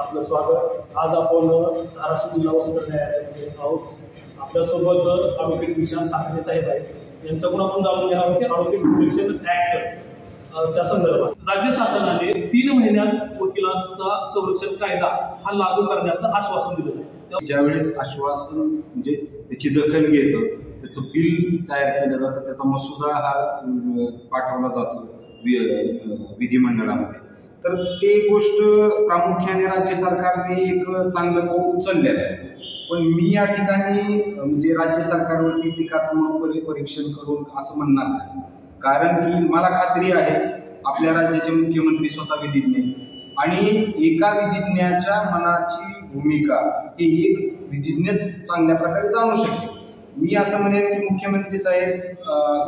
आपलं स्वागत। आज आपण धाराशिव जिल्हा व सत्र न्यायालयात आहोत। आपल्यासोबत ॲडव्होकेट विशाल साखरे साहेब आहेत। यांच्याकडून आपण जाणून घेणार आहोत की ॲडव्होकेट प्रोटेक्शन ॲक्ट च्या संदर्भात राज्य शासनाने 3 महिन्यात वकिलांचा संरक्षण कायदा हा लागू करण्याचं आश्वासन दिलं आहे। ज्यावेळेस आश्वासन म्हणजे त्याची दखल घेतं, त्याचं बिल तयार केलं जातं, त्याचा मसुदा हा पाठवला जातो विधिमंडळामध्ये, तर ते गोष्ट प्रामुख्याने राज्य सरकारने एक चांगलं पाऊल उचललेलं आहे। पण मी या ठिकाणी म्हणजे राज्य सरकारवरती टीकात्मक परीक्षण करून असं म्हणणार नाही, कारण की मला खात्री आहे आपल्या राज्याचे मुख्यमंत्री स्वतः विधिज्ञ आणि एका विधिज्ञाच्या मनाची भूमिका हे एक विधिज्ञच चांगल्या प्रकारे जाणू शकेल। मी असं म्हणेन की मुख्यमंत्री साहेब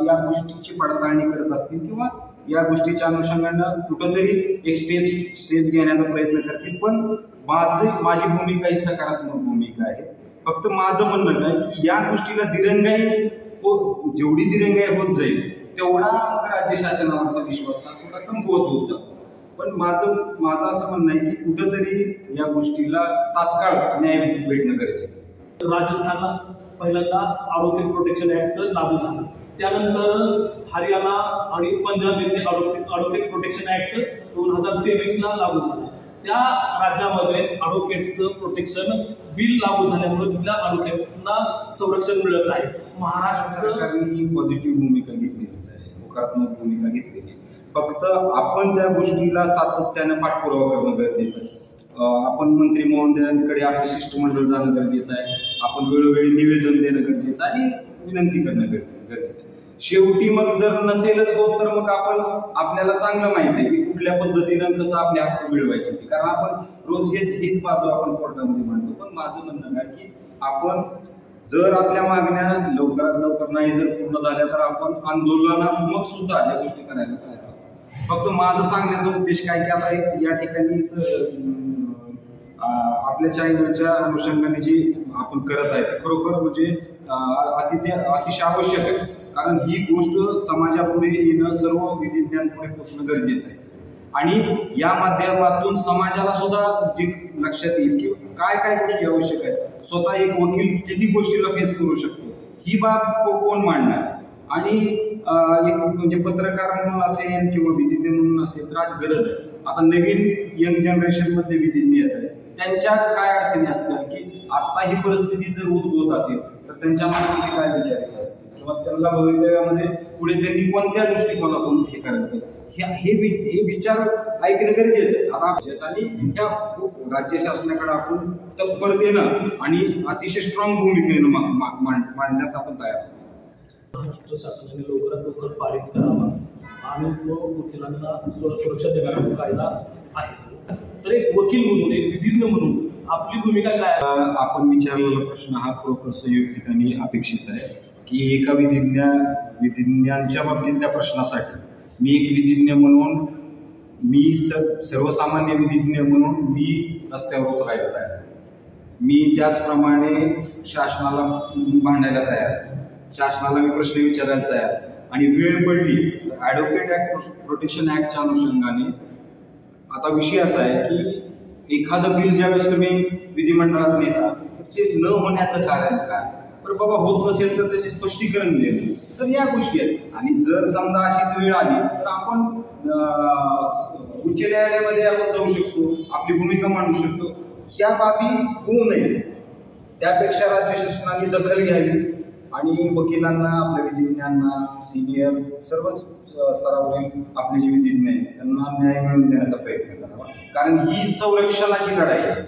या गोष्टीची पडताळणी करत असतील किंवा या गोष्टीच्या अनुषंगानं कुठंतरी एक स्टेप घेण्याचा प्रयत्न करतील, पण माझी भूमिका ही सकारात्मक भूमिका आहे। फक्त माझं म्हणणं काय की या गोष्टीला दिरंगाई जेवढी दिरंगाई होत जाईल तेवढा राज्य शासनावरचा विश्वास हा थोडा कमकुवत होत जातो। पण माझं असं म्हणणं आहे की कुठंतरी या गोष्टीला तात्काळ न्याय भेटणं गरजेचं आहे। राजस्थानला पहिल्यांदा ॲडव्होकेट प्रोटेक्शन ऍक्ट लागू झाला, त्यानंतर हरियाणा आणि पंजाब येथे ॲडव्होकेट प्रोटेक्शन ऍक्ट 2023ला लागू झाला। त्या राज्यामध्ये ॲडव्होकेटचं प्रोटेक्शन बिल लागू झाल्यामुळे तिथल्या ॲडव्होकेटना संरक्षण मिळत आहे। महाराष्ट्र सरकारने पॉझिटिव्ह भूमिका घेतलेलीच आहे, होकारात्मक भूमिका घेतलेली। फक्त आपण त्या गोष्टीला सातत्याने पाठपुरावा करणं गरजेचं आहे। आपण मंत्री महोदयांकडे आपलं शिष्टमंडळ जाणं गरजेचं आहे, आपण वेळोवेळी निवेदन देणं गरजेचं आणि विनंती करणं गरजेचं आहे। शेवटी मग जर नसेलच होत तर मग आपण आपल्याला चांगलं माहिती आहे की कुठल्या पद्धतीनं कसं आपले हक्क मिळवायचे, कारण आपण रोज हीच बाजू आपण कोर्टामध्ये मांडतो। पण माझं म्हणणं आहे की आपण जर आपल्या मागण्या लवकरात लवकर नाही जर पूर्ण झाल्या तर आपण आंदोलनात्मक सुद्धा या गोष्टी करायला तयार आहोत। फक्त माझं सांगण्याचा उद्देश काय की आता या ठिकाणी आपल्या चॅनलच्या अनुषंगाने जे आपण करत आहे खरोखर म्हणजे अतिशय आवश्यक आहे, कारण ही गोष्ट समाजापुढे येणं सर्व विधिज्ञांपुढे पोहोचणं गरजेचं आहे आणि या माध्यमातून समाजाला सुद्धा जे लक्षात येईल की काय काय गोष्टी आवश्यक आहेत। स्वतः एक वकील किती गोष्टीला फेस करू शकतो ही बाब कोण मांडणार आणि एक म्हणजे पत्रकार म्हणून असेल किंवा विधिज्ञ म्हणून असेल तर आज गरज आहे। आता नवीन यंग जनरेशन मधले विधिज्ञ येत आहे, त्यांच्या काय अडचणी असतात की आता ही परिस्थिती जर उद्भवत असेल तर त्यांच्या मनामध्ये काय विचार येत असतील किंवा त्यांना भवितव्यामध्ये पुढे त्यांनी कोणत्या दृष्टिकोनातून हे करायचं हे विचार ऐकणं गरजेचं आहे। आता आणि या राज्य शासनाकडे आपण तत्परतेनं आणि अतिशय स्ट्रॉंग भूमिकेनं मांडण्यास आपण तयार आहोत। महाराष्ट्र शासनाने लवकरात लवकर पारित करावा आणि तो वकिलांना सुरक्षा देणारा कायदा आहे। तर एक वकील म्हणून एक विधिज्ञ म्हणून आपली भूमिका काय? आपण विचारलेला प्रश्न हा खरोखर संयुक्तिक आणि अपेक्षित आहे की एका विधिज्ञांच्या बाबतीतल्या प्रश्नासाठी मी एक विधिज्ञ म्हणून मी सर्वसामान्य विधिज्ञ म्हणून मी रस्त्यावर उतरायला तयार, मी त्याचप्रमाणे शासनाला भांडायला तयार, शासनाला मी प्रश्न विचारायला तयार आणि वेळ पडली तर ॲडव्होकेट प्रोटेक्शन ऍक्टच्या अनुषंगाने आता विषय असा आहे की एखादं बिल ज्यावेळेस तुम्ही विधिमंडळात नेता तर ते न होण्याचं कारण काय, तर बाबा होत नसेल तर त्याचे स्पष्टीकरण देणे, तर या गोष्टी आहेत। आणि जर समजा अशीच वेळ आली तर आपण उच्च न्यायालयामध्ये आपण जाऊ शकतो, आपली भूमिका मांडू शकतो। ह्या बाबी होऊ नये त्यापेक्षा राज्य शासनाने दखल घ्यावी आणि वकिलांना आपल्या विधिज्ञांना सिनियर सर्वच स्तरावरील आपले जे विधिज्ञ आहेत त्यांना न्याय मिळवून देण्याचा प्रयत्न करावा, कारण ही संरक्षणाची लढाई आहे।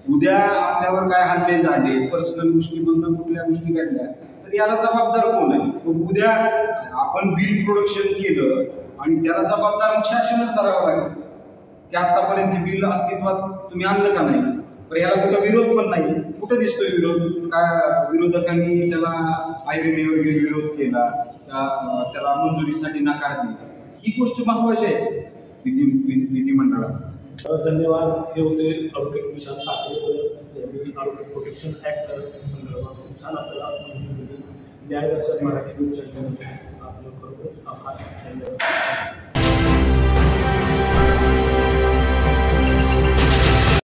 उद्या आपल्यावर काय हल्ले झाले, पर्सनल गोष्टी बंद कुठल्या गोष्टी घडल्या तर याला जबाबदार कोण आहे? उद्या आपण बिल प्रोडक्शन केलं आणि त्याला जबाबदार शासनच धरावं लागेल की आतापर्यंत बिल अस्तित्वात तुम्ही आणलं का नाही, पण याला कुठं विरोध पण नाही, कुठं दिसतोय विरोध? काय विरोधकांनी त्याला आयबीने वगैरे विरोध केला, त्याला मंजुरीसाठी नकार दिला, ही गोष्ट महत्वाची आहे विधिमंडळात। धन्यवाद। हे होते ॲडव्होकेट विशाल साखरे सर यांनी ॲडव्होकेट प्रोटेक्शन ऍक्ट संदर्भात छान आपल्याला माहिती दिली। न्यायदर्शक मराठी न्यूज चॅनलमध्ये आपलं खरोखरच आभार, धन्यवाद।